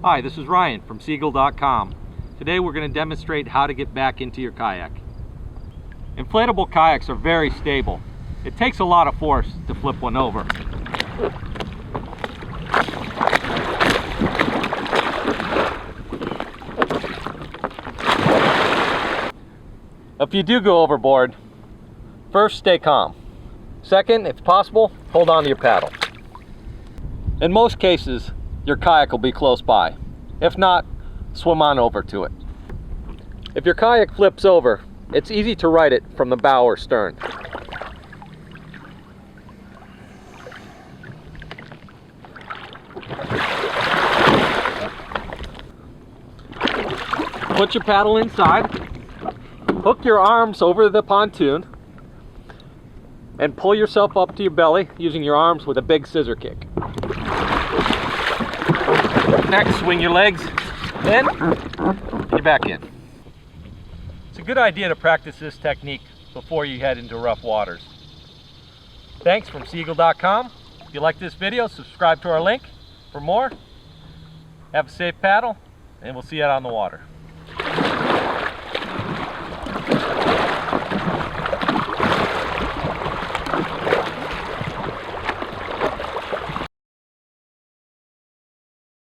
Hi, this is Ryan from Seagull.com. Today we're going to demonstrate how to get back into your kayak. Inflatable kayaks are very stable. It takes a lot of force to flip one over. If you do go overboard, first, stay calm. Second, if possible, hold on to your paddle. In most cases, your kayak will be close by. If not, swim on over to it. If your kayak flips over, it's easy to right it from the bow or stern. Put your paddle inside, hook your arms over the pontoon, and pull yourself up to your belly using your arms with a big scissor kick. Next, swing your legs in, and you're back in. It's a good idea to practice this technique before you head into rough waters. Thanks from Seagull.com. If you like this video, subscribe to our link for more. Have a safe paddle, and we'll see you out on the water.